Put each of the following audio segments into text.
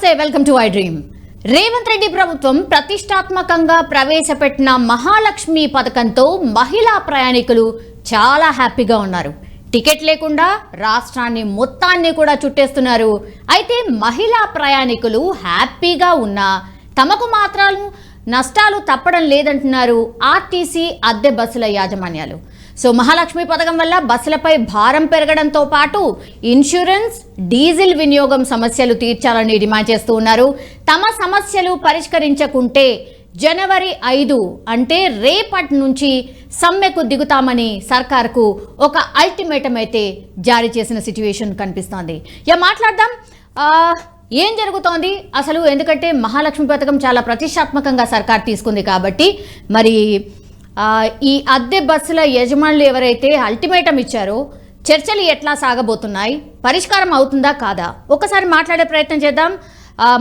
నమస్తే, welcome to I dream. Revanth Reddy ప్రభుత్వం ప్రతిష్టాత్మకంగా ప్రవేశపెట్టిన మహాలక్ష్మి పథకంతో మహిళా ప్రయాణికులు చాలా హ్యాపీగా ఉన్నారు. టికెట్ లేకుండా రాష్ట్రాన్ని మొత్తాన్ని కూడా చుట్టేస్తున్నారు. అయితే మహిళా ప్రయాణికులు హ్యాపీగా ఉన్నా తమకు మాత్రం నష్టాలు తప్పడం లేదంటున్నారు ఆర్టీసీ అద్దె బస్సుల యాజమాన్యాలు. సో మహాలక్ష్మి పథకం వల్ల బస్సులపై భారం పెరగడంతో పాటు ఇన్సూరెన్స్, డీజిల్ వినియోగం సమస్యలు తీర్చాలని డిమాండ్ చేస్తూ ఉన్నారు. తమ సమస్యలు పరిష్కరించకుంటే జనవరి 5 అంటే రేపటి నుంచి సమ్మెకు దిగుతామని సర్కార్కు ఒక అల్టిమేటం అయితే జారీ చేసిన సిచ్యువేషన్ కనిపిస్తోంది. మాట్లాడదాం ఏం జరుగుతోంది అసలు. ఎందుకంటే మహాలక్ష్మి పథకం చాలా ప్రతిష్టాత్మకంగా సర్కార్ తీసుకుంది కాబట్టి మరి ఈ అద్దె బస్సుల యజమానులు ఎవరైతే అల్టిమేటం ఇచ్చారో చర్చలు ఎట్లా సాగబోతున్నాయి, పరిష్కారం అవుతుందా కాదా, ఒకసారి మాట్లాడే ప్రయత్నం చేద్దాం.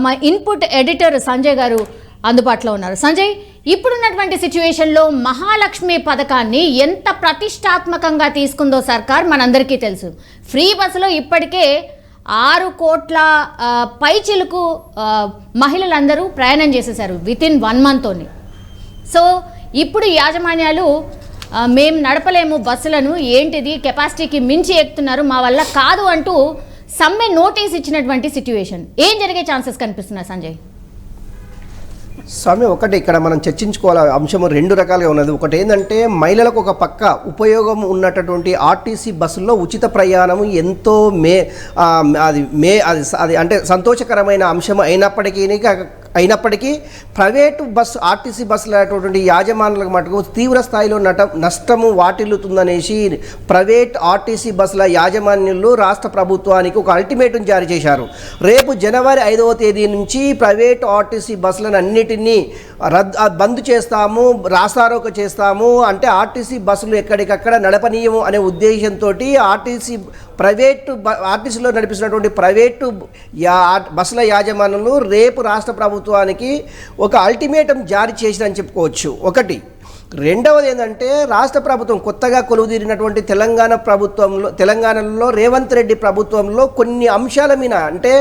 మా ఇన్పుట్ ఎడిటర్ సంజయ్ గారు అందుబాటులో ఉన్నారు. సంజయ్, ఇప్పుడున్నటువంటి సిచ్యువేషన్లో మహాలక్ష్మి పథకాన్ని ఎంత ప్రతిష్టాత్మకంగా తీసుకుందో సర్కార్ మనందరికీ తెలుసు. ఫ్రీ బస్సులో ఇప్పటికే 6 కోట్ల పైచిలకు మహిళలందరూ ప్రయాణం చేసేశారు వితిన్ 1 మంత్తోని. సో ఇప్పుడు యాజమాన్యాలు మేము నడపలేము బస్సులను, ఏంటిది కెపాసిటీకి మించి ఎక్కుతున్నారు, మా వల్ల కాదు అంటూ సమ్మె నోటీస్ ఇచ్చినటువంటి సిచ్యువేషన్. ఏం జరిగే ఛాన్సెస్ కనిపిస్తున్నాయి సంజయ్? స్వామి, ఒకటి ఇక్కడ మనం చర్చించుకోవాల అంశం 2 రకాలుగా ఉన్నది. ఒకటి ఏంటంటే మహిళలకు ఒక పక్క ఉపయోగం ఉన్నటువంటి ఆర్టీసీ బస్సుల్లో ఉచిత ప్రయాణం ఎంతో అది అంటే సంతోషకరమైన అంశం అయినప్పటికీ ప్రైవేటు బస్సు ఆర్టీసీ బస్సులు అనేటువంటి యాజమానులకు మటుకు తీవ్ర స్థాయిలో నష్టము వాటిల్లుతుందనేసి ప్రైవేట్ ఆర్టీసీ బస్సుల యాజమాన్యులు రాష్ట్ర ప్రభుత్వానికి ఒక అల్టిమేటం జారీ చేశారు. రేపు జనవరి 5వ తేదీ నుంచి ప్రైవేట్ ఆర్టీసీ బస్సులను అన్నిటినీ బంద్ చేస్తాము, రాస్తారోక చేస్తాము, అంటే ఆర్టీసీ బస్సులు ఎక్కడికక్కడ నడపనీయము అనే ఉద్దేశంతో ఆర్టీసీలో నడిపిస్తున్నటువంటి ప్రైవేటు బస్సుల యాజమానులు రేపు రాష్ట్ర ప్రభుత్వానికి ఒక అల్టిమేటం జారీ చేసిరని చెప్పుకోవచ్చు. ఒకటి. రెండవది ఏంటంటే రాష్ట్ర ప్రభుత్వం కొత్తగా కొలువుదీరినటువంటి తెలంగాణలో రేవంత్ రెడ్డి ప్రభుత్వంలో కొన్ని అంశాల మీద అంటే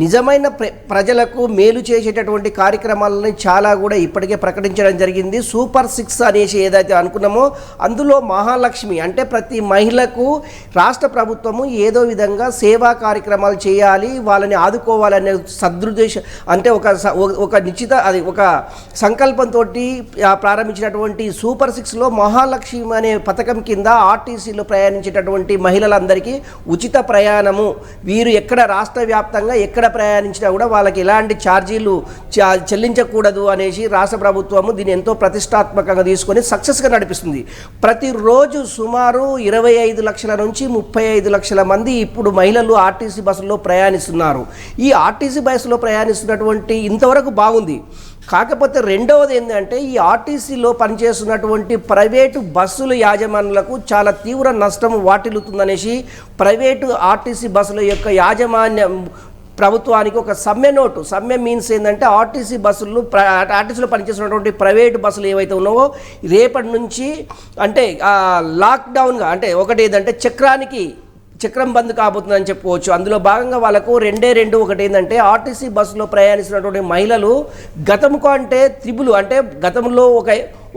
నిజమైన ప్రజలకు మేలు చేసేటటువంటి కార్యక్రమాలని చాలా కూడా ఇప్పటికే ప్రకటించడం జరిగింది. సూపర్ 6 అనేసి ఏదైతే అనుకున్నామో అందులో మహాలక్ష్మి అంటే ప్రతి మహిళకు రాష్ట్ర ప్రభుత్వము ఏదో విధంగా సేవా కార్యక్రమాలు చేయాలి, వాళ్ళని ఆదుకోవాలనే సదృద్దేశం అంటే ఒక నిశ్చిత అది ఒక సంకల్పంతో ప్రారంభించినటువంటి సూపర్ 6లో మహాలక్ష్మి అనే పథకం కింద ఆర్టీసీలో ప్రయాణించేటటువంటి మహిళలందరికీ ఉచిత ప్రయాణము, వీరు ఎక్కడ రాష్ట్ర వ్యాప్తంగా ఎక్కడ ప్రయాణించినా కూడా వాళ్ళకి ఎలాంటి ఛార్జీలు చెల్లించకూడదు అనేసి రాష్ట్ర ప్రభుత్వము దీన్ని ఎంతో ప్రతిష్టాత్మకంగా తీసుకొని సక్సెస్గా నడిపిస్తుంది. ప్రతిరోజు సుమారు 25 లక్షల నుంచి 35 లక్షల మంది ఇప్పుడు మహిళలు ఆర్టీసీ బస్సుల్లో ప్రయాణిస్తున్నారు. ఈ ఆర్టీసీ బస్సులో ప్రయాణిస్తున్నటువంటి ఇంతవరకు బాగుంది. కాకపోతే రెండవది ఏంటంటే ఈ ఆర్టీసీలో పనిచేస్తున్నటువంటి ప్రైవేటు బస్సుల యాజమానులకు చాలా తీవ్ర నష్టం వాటిల్లుతుందనేసి ప్రైవేటు ఆర్టీసీ బస్సుల యొక్క యాజమాన్యం ప్రభుత్వానికి ఒక సమ్మె మీన్స్ ఏంటంటే ఆర్టీసీలో పనిచేస్తున్నటువంటి ప్రైవేటు బస్సులు ఏవైతే ఉన్నావో రేపటి నుంచి అంటే లాక్డౌన్గా అంటే ఒకటి ఏంటంటే చక్రం బంద్ కాబోతుందని చెప్పుకోవచ్చు. అందులో భాగంగా వాళ్ళకు 2 ఒకటి ఏంటంటే ఆర్టీసీ బస్సులో ప్రయాణిస్తున్నటువంటి మహిళలు గతంకు అంటే త్రిబుల్ అంటే గతంలో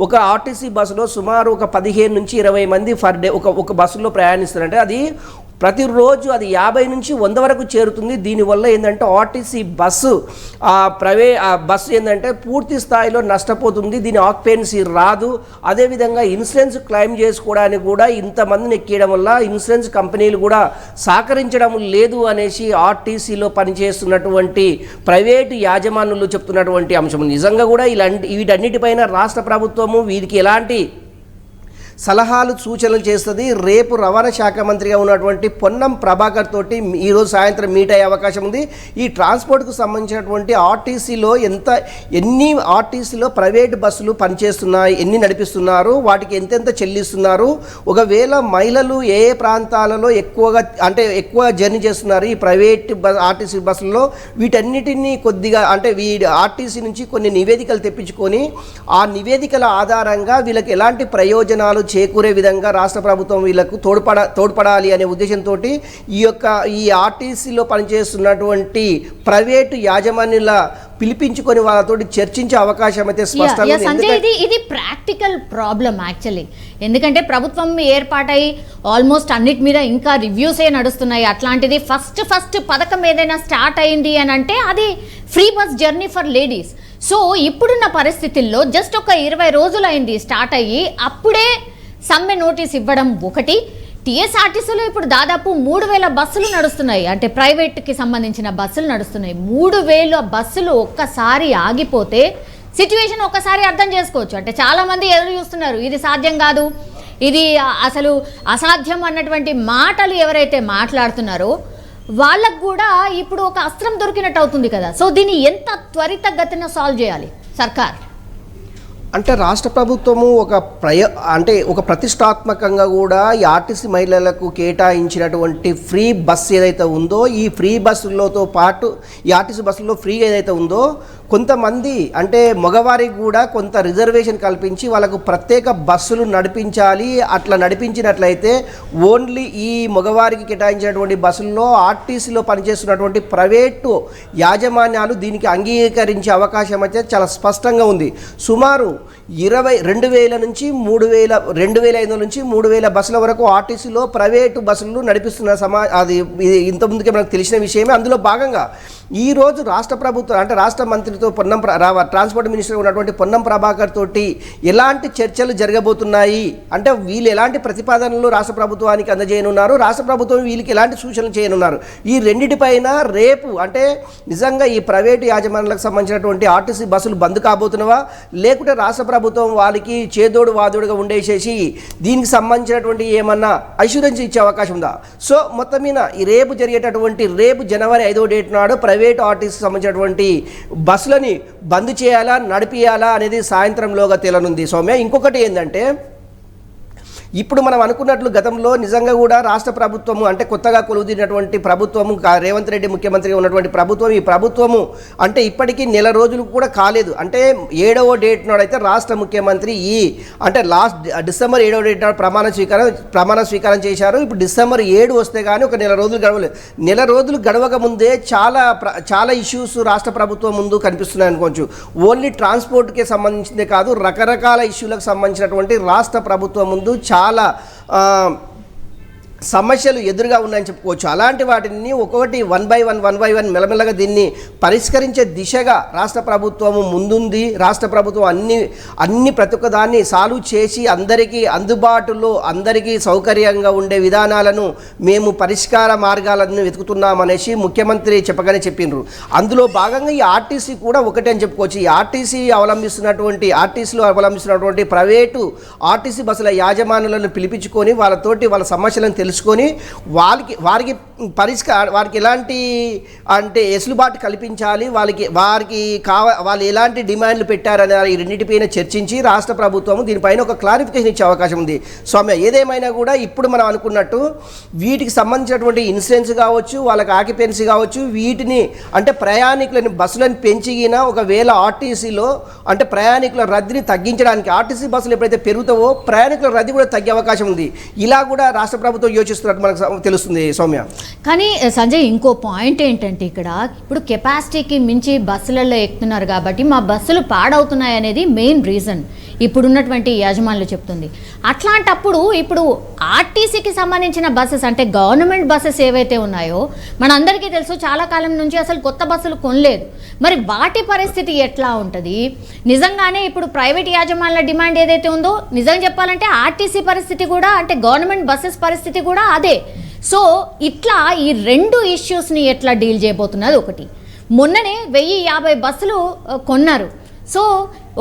ఒక ఆర్టీసీ బస్సులో సుమారు ఒక 15 నుంచి 20 మంది ఫర్ డే ఒక బస్సులో ప్రయాణిస్తారంటే అది ప్రతిరోజు అది 50 నుంచి 100 వరకు చేరుతుంది. దీనివల్ల ఏంటంటే ఆర్టీసీ బస్సు బస్సు ఏంటంటే పూర్తి స్థాయిలో నష్టపోతుంది, దీని ఆక్యుపెన్సీ రాదు. అదేవిధంగా ఇన్సూరెన్స్ క్లెయిమ్ చేసుకోవడానికి కూడా ఇంతమందిని ఎక్కియడం వల్ల ఇన్సూరెన్స్ కంపెనీలు కూడా సహకరించడం లేదు అనేసి ఆర్టీసీలో పనిచేస్తున్నటువంటి ప్రైవేటు యాజమానులు చెప్తున్నటువంటి అంశం. నిజంగా కూడా వీటన్నిటిపైన రాష్ట్ర ప్రభుత్వము వీరికి ఎలాంటి సలహాలు సూచనలు చేస్తుంది. రేపు రవాణా శాఖ మంత్రిగా ఉన్నటువంటి పొన్నం ప్రభాకర్ తోటి ఈరోజు సాయంత్రం మీట్ అయ్యే అవకాశం ఉంది. ఈ ట్రాన్స్పోర్ట్కు సంబంధించినటువంటి ఎన్ని ఆర్టీసీలో ప్రైవేట్ బస్సులు పనిచేస్తున్నాయి, ఎన్ని నడిపిస్తున్నారు, వాటికి ఎంతెంత చెల్లిస్తున్నారు, ఒకవేళ మహిళలు ఏ ప్రాంతాలలో ఎక్కువ జర్నీ చేస్తున్నారు ఈ ప్రైవేట్ ఆర్టీసీ బస్సుల్లో, వీటన్నిటినీ కొద్దిగా అంటే ఆర్టీసీ నుంచి కొన్ని నివేదికలు తెప్పించుకొని ఆ నివేదికల ఆధారంగా వీళ్ళకి ఎలాంటి ప్రయోజనాలు చేకూరే విధంగా రాష్ట్ర ప్రభుత్వం వీళ్ళకు తోడ్పడాలి అనే ఉద్దేశంతో ఈ ఆర్టీసీలో పనిచేస్తున్నటువంటి ప్రైవేటు యాజమాన్యుల పిలిపించుకొని వాళ్ళతో చర్చించే అవకాశం అయితే స్పష్టంగా సంజయ్, ఇది ప్రాక్టికల్ ప్రాబ్లం యాక్చువల్లీ. ఎందుకంటే ప్రభుత్వం ఏర్పాటై ఆల్మోస్ట్ అన్నిటి మీద ఇంకా రివ్యూసే నడుస్తున్నాయి. అట్లాంటిది ఫస్ట్ పథకం ఏదైనా స్టార్ట్ అయింది అని అంటే అది free bus journey for ladies. So ఇప్పుడున్న పరిస్థితుల్లో జస్ట్ ఒక 20 రోజులు అయింది స్టార్ట్ అయ్యి, అప్పుడే సమ్మె నోటీస్ ఇవ్వడం ఒకటి. టీఎస్ఆర్టీసీలో ఇప్పుడు దాదాపు 3000 బస్సులు నడుస్తున్నాయి, అంటే ప్రైవేట్కి సంబంధించిన బస్సులు నడుస్తున్నాయి. 3000 బస్సులు ఒక్కసారి ఆగిపోతే సిచ్యువేషన్ ఒక్కసారి అర్థం చేసుకోవచ్చు. అంటే చాలామంది ఎదురు చూస్తున్నారు, ఇది సాధ్యం కాదు, ఇది అసలు అసాధ్యం అన్నటువంటి మాటలు ఎవరైతే మాట్లాడుతున్నారో వాళ్ళకు కూడా ఇప్పుడు ఒక అస్త్రం దొరికినట్టు అవుతుంది కదా. సో దీన్ని ఎంత త్వరితగతిన సాల్వ్ చేయాలి సర్కార్? అంటే రాష్ట్ర ప్రభుత్వము ఒక ప్రతిష్టాత్మకంగా కూడా ఈ ఆర్టీసీ మహిళలకు కేటాయించినటువంటి ఫ్రీ బస్ ఏదైతే ఉందో, ఈ ఫ్రీ బస్సులతో పాటు ఈ ఆర్టీసీ బస్సుల్లో ఫ్రీ ఏదైతే ఉందో కొంతమంది అంటే మగవారికి కూడా కొంత రిజర్వేషన్ కల్పించి వాళ్ళకు ప్రత్యేక బస్సులు నడిపించాలి. అట్లా నడిపించినట్లయితే ఓన్లీ ఈ మగవారికి కేటాయించినటువంటి బస్సుల్లో ఆర్టీసీలో పనిచేస్తున్నటువంటి ప్రైవేటు యాజమాన్యాలు దీనికి అంగీకరించే అవకాశం అయితే చాలా స్పష్టంగా ఉంది. సుమారు 2,000 నుంచి 2,500 నుంచి 3,000 బస్సుల వరకు ఆర్టీసీలో ప్రైవేటు బస్సులు నడిపిస్తున్న అది ఇంతకుముందుకే మనకు తెలిసిన విషయమే. అందులో భాగంగా ఈరోజు రాష్ట్ర ప్రభుత్వం అంటే రాష్ట్ర మంత్రితో ట్రాన్స్పోర్ట్ మినిస్టర్ ఉన్నటువంటి పొన్నం ప్రభాకర్ తోటి ఎలాంటి చర్చలు జరగబోతున్నాయి అంటే వీళ్ళు ఎలాంటి ప్రతిపాదనలు రాష్ట్ర ప్రభుత్వానికి అందజేయనున్నారు, రాష్ట్ర ప్రభుత్వం వీళ్ళకి ఎలాంటి సూచనలు చేయనున్నారు, ఈ రెండింటిపైన రేపు అంటే నిజంగా ఈ ప్రైవేటు యాజమాన్యాలకు సంబంధించినటువంటి ఆర్టీసీ బస్సులు బంద్ కాబోతున్నవా, లేకుంటే రాష్ట్ర ప్రభుత్వం వాళ్ళకి చేదోడు వాదోడుగా ఉండేసేసి దీనికి సంబంధించినటువంటి ఏమన్నా అష్యూరెన్స్ ఇచ్చే అవకాశం ఉందా? సో మొత్తం మీద ఈ రేపు జనవరి 5వ డేట్ నాడు ప్రైవేట్ ఆర్టీసీకి సంబంధించినటువంటి బస్సులని బంద్ చేయాలా నడిపియాలా అనేది సాయంత్రంలోగా తేలనుంది సౌమ్య. ఇంకొకటి ఏంటంటే ఇప్పుడు మనం అనుకున్నట్లు గతంలో నిజంగా కూడా రాష్ట్ర ప్రభుత్వము అంటే కొత్తగా కొలువుదీరినటువంటి ప్రభుత్వము రేవంత్ రెడ్డి ముఖ్యమంత్రిగా ఉన్నటువంటి ప్రభుత్వం ఈ ప్రభుత్వము అంటే ఇప్పటికీ నెల రోజులు కూడా కాలేదు. అంటే 7వ డేట్ నాడైతే రాష్ట్ర ముఖ్యమంత్రి అంటే డిసెంబర్ 7వ డేట్ నాడు ప్రమాణ స్వీకారం చేశారు. ఇప్పుడు డిసెంబర్ 7 వస్తే కానీ ఒక నెల రోజులు గడవలేదు. నెల రోజులు గడవక ముందే చాలా ఇష్యూస్ రాష్ట్ర ప్రభుత్వం ముందు కనిపిస్తున్నాయి అనుకోవచ్చు. ఓన్లీ ట్రాన్స్పోర్ట్కి సంబంధించిందే కాదు, రకరకాల ఇష్యూలకు సంబంధించినటువంటి రాష్ట్ర ప్రభుత్వం ముందు చాలా సమస్యలు ఎదురుగా ఉన్నాయని చెప్పుకోవచ్చు. అలాంటి వాటిని ఒక్కొక్కటి వన్ బై వన్ మెల్లమెల్లగా దీన్ని పరిష్కరించే దిశగా రాష్ట్ర ప్రభుత్వము ముందుంది. రాష్ట్ర ప్రభుత్వం అన్ని ప్రతి ఒక్క దాన్ని సాల్వ్ చేసి అందరికీ అందుబాటులో అందరికీ సౌకర్యంగా ఉండే విధానాలను మేము పరిష్కార మార్గాలను వెతుకుతున్నామనేసి ముఖ్యమంత్రి చెప్పగానే చెప్పిండ్రు. అందులో భాగంగా ఈ ఆర్టీసీ కూడా ఒకటే అని చెప్పుకోవచ్చు. ఈ ఆర్టీసీలో అవలంబిస్తున్నటువంటి ప్రైవేటు ఆర్టీసీ బస్సుల యాజమాన్యాలను పిలిపించుకొని వాళ్ళ సమస్యలను తెలుసుకొని వారికి ఎలాంటి అంటే ఎసులుబాటు కల్పించాలి, వాళ్ళు ఎలాంటి డిమాండ్లు పెట్టారని ఈ రెండింటిపైన చర్చించి రాష్ట్ర ప్రభుత్వం దీనిపైన ఒక క్లారిఫికేషన్ ఇచ్చే అవకాశం ఉంది. సౌమ్య, ఏదేమైనా కూడా ఇప్పుడు మనం అనుకున్నట్టు వీటికి సంబంధించినటువంటి ఇన్సూరెన్స్ కావచ్చు, వాళ్ళకి ఆక్యుపెన్సీ కావచ్చు, వీటిని అంటే ప్రయాణికులని బస్సులను పెంచిగిన ఒకవేళ ఆర్టీసీలో అంటే ప్రయాణికుల రద్దీని తగ్గించడానికి ఆర్టీసీ బస్సులు ఎప్పుడైతే పెరుగుతావో ప్రయాణికుల రద్దీ కూడా తగ్గే అవకాశం ఉంది. ఇలా కూడా రాష్ట్ర ప్రభుత్వం యోచిస్తున్నట్టు మనకు తెలుస్తుంది సౌమ్య. కానీ సంజయ్, ఇంకో పాయింట్ ఏంటంటే ఇక్కడ ఇప్పుడు కెపాసిటీకి మించి బస్సులలో ఎక్కుతున్నారు కాబట్టి మా బస్సులు పాడవుతున్నాయి అనేది మెయిన్ రీజన్ ఇప్పుడున్నటువంటి యాజమాన్యులు చెప్తుంది. అట్లాంటప్పుడు ఇప్పుడు ఆర్టీసీకి సంబంధించిన బస్సెస్ అంటే గవర్నమెంట్ బస్సెస్ ఏవైతే ఉన్నాయో మనందరికీ తెలుసు చాలా కాలం నుంచి అసలు కొత్త బస్సులు కొనలేదు. మరి వాటి పరిస్థితి ఎట్లా ఉంటుంది? నిజంగానే ఇప్పుడు ప్రైవేట్ యాజమాన్యుల డిమాండ్ ఏదైతే ఉందో నిజంగా చెప్పాలంటే ఆర్టీసీ పరిస్థితి కూడా అంటే గవర్నమెంట్ బస్సెస్ పరిస్థితి కూడా అదే. సో ఇట్లా ఈ రెండు ఇష్యూస్ని ఎట్లా డీల్ చేయబోతున్నది ఒకటి. మొన్ననే 1050 బస్సులు కొన్నారు. సో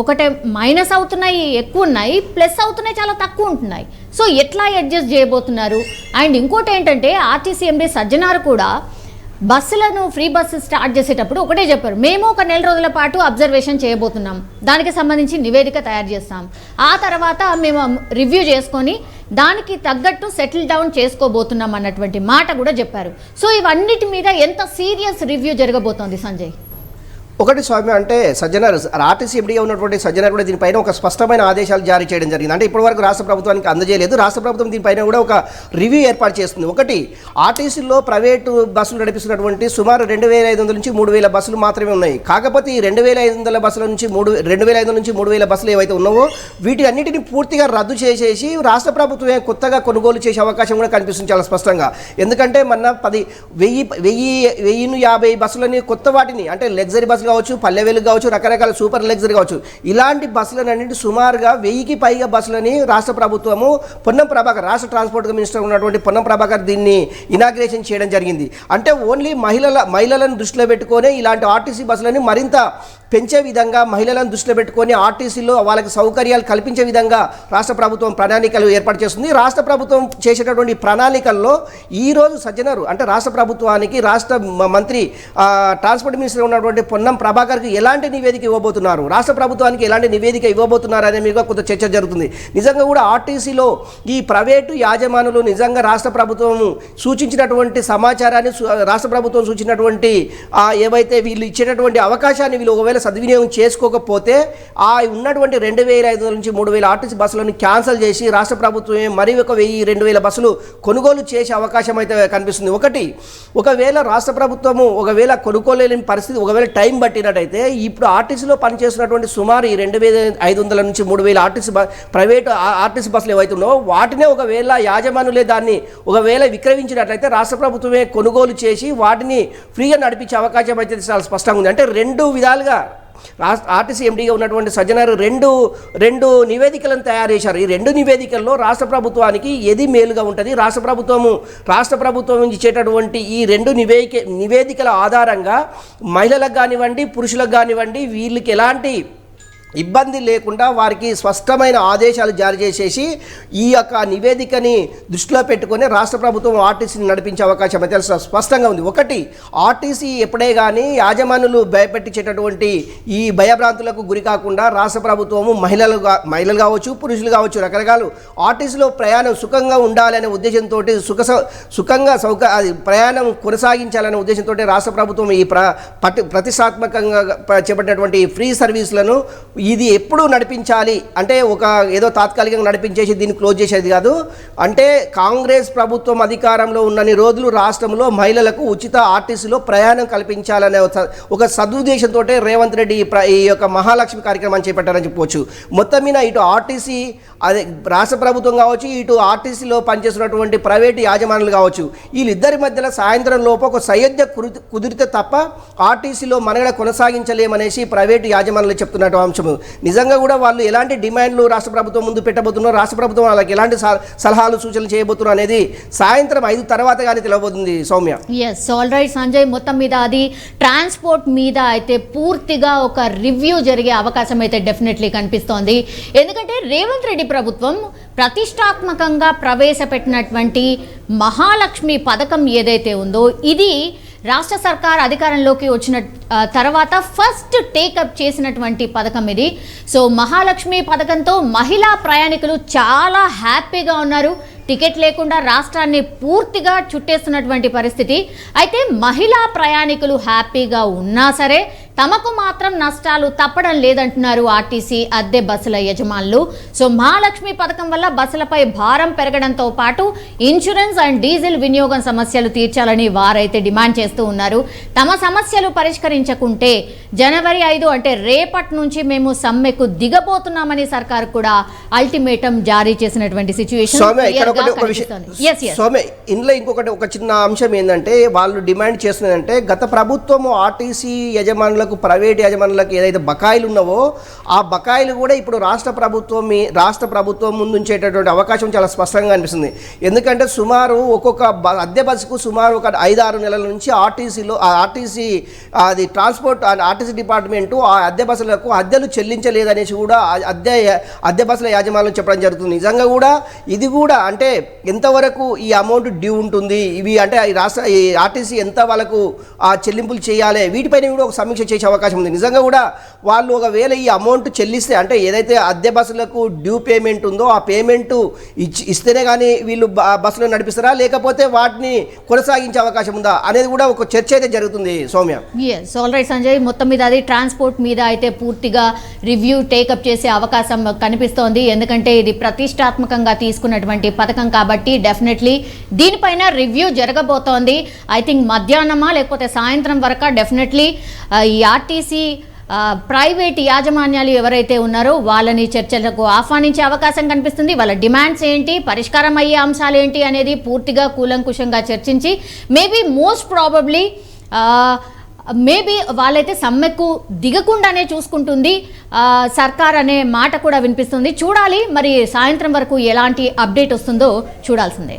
ఒకటే మైనస్ అవుతున్నాయి ఎక్కువ ఉన్నాయి, ప్లస్ అవుతున్నాయి చాలా తక్కువ ఉంటున్నాయి. సో ఎట్లా అడ్జస్ట్ చేయబోతున్నారు? అండ్ ఇంకోటి ఏంటంటే ఆర్టీసీ ఎండీ సజ్జనార్ కూడా బస్సులను ఫ్రీ బస్సు స్టార్ట్ చేసేటప్పుడు ఒకటే చెప్పారు, మేము ఒక నెల రోజుల పాటు అబ్జర్వేషన్ చేయబోతున్నాం, దానికి సంబంధించి నివేదిక తయారు చేస్తాం, ఆ తర్వాత మేము రివ్యూ చేసుకొని దానికి తగ్గట్టు సెటిల్ డౌన్ చేసుకోబోతున్నాం అన్నటువంటి మాట కూడా చెప్పారు. సో ఇవన్నిటి మీద ఎంత సీరియస్ రివ్యూ జరగబోతోంది సంజయ్? ఒకటి స్వామి అంటే సజ్జనార్ ఆర్టీసీ ఎండీగా ఉన్నటువంటి సజ్జనార్ కూడా దీనిపైన ఒక స్పష్టమైన ఆదేశాలు జారీ చేయడం జరిగింది. అంటే ఇప్పటివరకు రాష్ట్ర ప్రభుత్వానికి అందజేయలేదు. రాష్ట్ర ప్రభుత్వం దీనిపైన కూడా ఒక రివ్యూ ఏర్పాటు చేస్తుంది. ఒకటి, ఆర్టీసీలో ప్రైవేటు బస్సులు నడిపిస్తున్నటువంటి సుమారు 2500 నుంచి 3000 బస్సులు మాత్రమే ఉన్నాయి. కాకపోతే ఈ 2500 బస్సుల నుంచి 2500 నుంచి 3000 బస్సులు ఏవైతే ఉన్నావో వీటి అన్నిటిని పూర్తిగా రద్దు చేసేసి రాష్ట్ర ప్రభుత్వమే కొత్తగా కొనుగోలు చేసే అవకాశం కూడా కనిపిస్తుంది చాలా స్పష్టంగా. ఎందుకంటే మొన్న 1050 బస్సులని కొత్త వాటిని అంటే లగ్జరీ బస్సులు కావచ్చు, పల్లె వెలుగు కావచ్చు, రకరకాల సూపర్ లగ్జరీ కావచ్చు, ఇలాంటి బస్సులన్నింటి సుమారుగా 1000కి పైగా బస్సులని రాష్ట్ర ప్రభుత్వము పొన్నం ప్రభాకర్ రాష్ట్ర ట్రాన్స్పోర్ట్ మినిస్టర్ ఉన్నటువంటి పొన్నం ప్రభాకర్ దీన్ని ఇనాగ్రేషన్ చేయడం జరిగింది. అంటే ఓన్లీ మహిళలను దృష్టిలో పెట్టుకొని ఇలాంటి ఆర్టీసీ బస్సులని మరింత పెంచే విధంగా, మహిళలను దృష్టిలో పెట్టుకొని ఆర్టీసీలో వాళ్ళకి సౌకర్యాలు కల్పించే విధంగా రాష్ట్ర ప్రభుత్వం ప్రణాళికలు ఏర్పాటు చేస్తుంది. రాష్ట్ర ప్రభుత్వం చేసేటటువంటి ప్రణాళికల్లో ఈరోజు సజ్జనారు అంటే రాష్ట్ర ప్రభుత్వానికి రాష్ట్ర మంత్రి ట్రాన్స్పోర్ట్ మినిస్టర్ ఉన్నటువంటి పొన్నం ప్రభాకర్కి ఎలాంటి నివేదిక ఇవ్వబోతున్నారు, రాష్ట్ర ప్రభుత్వానికి ఎలాంటి నివేదిక ఇవ్వబోతున్నారు అనే మీద కొంత చర్చ జరుగుతుంది. నిజంగా కూడా ఆర్టీసీలో ఈ ప్రైవేటు యాజమానులు నిజంగా రాష్ట్ర ప్రభుత్వం సూచించినటువంటి సమాచారాన్ని, రాష్ట్ర ప్రభుత్వం సూచించినటువంటి ఏవైతే వీళ్ళు ఇచ్చేటటువంటి అవకాశాన్ని వీళ్ళు ఒకవేళ సద్వినియోగం చేసుకోకపోతే ఉన్నటువంటి 2500 నుంచి 3000 ఆర్టీసీ బస్సులను క్యాన్సిల్ చేసి రాష్ట్ర ప్రభుత్వమే మరి ఒక 1000-2000 బస్సులు కొనుగోలు చేసే అవకాశం అయితే కనిపిస్తుంది. ఒకవేళ రాష్ట్ర ప్రభుత్వము కొనుగోలేని పరిస్థితి ఒకవేళ టైం పట్టినట్టయితే ఇప్పుడు ఆర్టీసీలో పనిచేస్తున్నటువంటి సుమారు 2500 నుంచి 3000 ప్రైవేటు ఆర్టీసీ బస్సులు ఏవైతే ఉన్నాయో వాటినే ఒకవేళ యాజమానులే దాన్ని ఒకవేళ విక్రయించినట్లయితే రాష్ట్ర ప్రభుత్వమే కొనుగోలు చేసి వాటిని ఫ్రీగా నడిపించే అవకాశం అయితే చాలా స్పష్టంగా ఉంది. అంటే రెండు విధాలుగా ఆర్టీసీ ఎండీగా ఉన్నటువంటి సజ్జనారు రెండు నివేదికలను తయారు చేశారు. ఈ రెండు నివేదికల్లో రాష్ట్ర ప్రభుత్వానికి ఏది మేలుగా ఉంటుంది, రాష్ట్ర ప్రభుత్వం ఇచ్చేటటువంటి ఈ రెండు నివేదికల ఆధారంగా మహిళలకు కానివ్వండి, పురుషులకు కానివ్వండి, వీళ్ళకి ఎలాంటి ఇబ్బంది లేకుండా వారికి స్పష్టమైన ఆదేశాలు జారీ చేసేసి ఈ యొక్క నివేదికని దృష్టిలో పెట్టుకొని రాష్ట్ర ప్రభుత్వం ఆర్టీసీని నడిపించే అవకాశం అయితే స్పష్టంగా ఉంది. ఒకటి, ఆర్టీసీ ఎప్పుడే కానీ యాజమానులు భయపెట్టించేటటువంటి ఈ భయభ్రాంతులకు గురి కాకుండా రాష్ట్ర ప్రభుత్వము మహిళలు కావచ్చు, పురుషులు కావచ్చు, రకరకాల ఆర్టీసీలో ప్రయాణం సుఖంగా ఉండాలనే ఉద్దేశంతో ప్రయాణం కొనసాగించాలనే ఉద్దేశంతో రాష్ట్ర ప్రభుత్వం ఈ ప్రతిష్టాత్మకంగా చేపట్టినటువంటి ఫ్రీ సర్వీసులను ఇది ఎప్పుడు నడిపించాలి అంటే ఏదో తాత్కాలికంగా నడిపించేసి దీన్ని క్లోజ్ చేసేది కాదు. అంటే కాంగ్రెస్ ప్రభుత్వం అధికారంలో ఉన్నన్ని రోజులు రాష్ట్రంలో మహిళలకు ఉచిత ఆర్టీసీలో ప్రయాణం కల్పించాలనే ఒక సదుద్దేశంతో రేవంత్ రెడ్డి ఈ యొక్క మహాలక్ష్మి కార్యక్రమాన్ని చేపట్టారని చెప్పవచ్చు. మొత్తం మీద ఇటు ఆర్టీసీ అదే రాష్ట్ర ప్రభుత్వం కావచ్చు, ఇటు ఆర్టీసీలో పనిచేస్తున్నటువంటి ప్రైవేటు యాజమానులు కావచ్చు, వీళ్ళిద్దరి మధ్యలో సాయంత్రం లోపు ఒక సయోధ్య కుదిరితే తప్ప ఆర్టీసీలో మనగడ కొనసాగించలేమనేసి ప్రైవేటు యాజమానులు చెప్తున్నట్టు అంశం. నిజంగా కూడా వాళ్ళు ఎలాంటి డిమాండ్లు రాష్ట్ర ప్రభుత్వం ముందు పెట్టబోతున్నారు, రాష్ట్ర ప్రభుత్వం వాళ్ళకి ఎలాంటి సలహాలు సూచనలు చేయబోతున్నారు అనేది సాయంత్రం 5 తర్వాత కానీ తెలియబోతుంది. Soumya, yes, all right Sanjay, మొత్తం మీద అది ట్రాన్స్పోర్ట్ మీద అయితే పూర్తిగా ఒక రివ్యూ జరిగే అవకాశం అయితే డెఫినెట్లీ కనిపిస్తోంది. ఎందుకంటే రేవంత్ రెడ్డి ప్రభుత్వం ప్రతిష్టాత్మకంగా ప్రవేశపెట్టినటువంటి మహాలక్ష్మి పథకం ఏదైతే ఉందో ఇది రాష్ట్ర సర్కార్ అధికారంలోకి వచ్చిన తర్వాత ఫస్ట్ టేకప్ చేసినటువంటి పథకం ఇది. సో మహాలక్ష్మి పథకంతో మహిళా ప్రయాణికులు చాలా హ్యాపీగా ఉన్నారు. టికెట్ లేకుండా రాష్ట్రాన్ని పూర్తిగా చుట్టేస్తున్నటువంటి పరిస్థితి. అయితే మహిళా ప్రయాణికులు హ్యాపీగా ఉన్నా సరే తమకు మాత్రం నష్టాలు తప్పడం లేదంటున్నారు ఆర్టీసీ అద్దె బస్సుల యజమానులు. సో మహాలక్ష్మి పథకం వల్ల బస్సులపై భారం పెరగడంతో పాటు ఇన్సూరెన్స్ అండ్ డీజిల్ వినియోగం సమస్యలు తీర్చాలని వారైతే డిమాండ్ చేస్తూ ఉన్నారు. తమ సమస్యలు పరిష్కరించకుంటే జనవరి 5 అంటే రేపటి నుంచి మేము సమ్మెకు దిగబోతున్నామని సర్కార్ కూడా అల్టిమేటం జారీ చేసినటువంటి సిచ్యువేషన్. ఇందులో ఇంకొకటి ఒక చిన్న అంశం ఏంటంటే వాళ్ళు డిమాండ్ చేస్తున్నదంటే గత ప్రభుత్వము ఆర్టీసీ యజమానులకు ప్రైవేట్ యజమానులకు ఏదైతే బకాయిలు ఉన్నావో ఆ బకాయిలు కూడా ఇప్పుడు రాష్ట్ర ప్రభుత్వం ముందు ఉంచేటటువంటి అవకాశం చాలా స్పష్టంగా అనిపిస్తుంది. ఎందుకంటే సుమారు ఒక్కొక్క అద్దె బస్సుకు సుమారు ఒక 5-6 నెలల నుంచి ఆర్టీసీ అది ట్రాన్స్పోర్ట్ ఆర్టీసీ డిపార్ట్మెంటు ఆ అద్దె బస్సులకు అద్దెలు చెల్లించలేదనేసి కూడా అద్దె బస్సుల యాజమానులు చెప్పడం జరుగుతుంది. నిజంగా కూడా ఇది కూడా అంటే ఎంతవరకు ఈ అమౌంట్ డ్యూ ఉంటుంది, ఇవి అంటే ఈ ఆర్టీసీ ఎంత వాళ్ళకు ఆ చెల్లింపులు చేయాలి, వీటిపైన కూడా ఒక సమీక్ష చేసే అవకాశం ఉంది. నిజంగా కూడా వాళ్ళు ఒకవేళ ఈ అమౌంట్ చెల్లిస్తే, అంటే ఏదైతే అద్దె బస్సులకు డ్యూ పేమెంట్ ఉందో ఆ పేమెంట్ ఇస్తేనే కానీ వీళ్ళు బస్సులో నడిపిస్తారా, లేకపోతే వాటిని కొనసాగించే అవకాశం ఉందా అనేది కూడా ఒక చర్చ అయితే జరుగుతుంది Soumya. Yes, all right Sanjay, మొత్తం మీద అది ట్రాన్స్పోర్ట్ మీద అయితే పూర్తిగా రివ్యూ టేకప్ చేసే అవకాశం కనిపిస్తోంది. ఎందుకంటే ఇది ప్రతిష్టాత్మకంగా తీసుకున్నటువంటి పథకం కాబట్టి డెఫినెట్లీ దీనిపైన రివ్యూ జరగబోతోంది. ఐ థింక్ మధ్యాహ్నమా లేకపోతే సాయంత్రం వరకు డెఫినెట్లీ ఈ ఆర్టీసీ ప్రైవేట్ యాజమాన్యాలు ఎవరైతే ఉన్నారో వాళ్ళని చర్చలకు ఆహ్వానించే అవకాశం కనిపిస్తుంది. వాళ్ళ డిమాండ్స్ ఏంటి, పరిష్కారం అయ్యే అంశాలు ఏంటి అనేది పూర్తిగా కూలంకుషంగా చర్చించి మేబీ వాళ్ళైతే సమ్మెకు దిగకుండానే చూసుకుంటుంది సర్కార్ అనే మాట కూడా వినిపిస్తుంది. చూడాలి మరి సాయంత్రం వరకు ఎలాంటి అప్డేట్ వస్తుందో చూడాల్సిందే.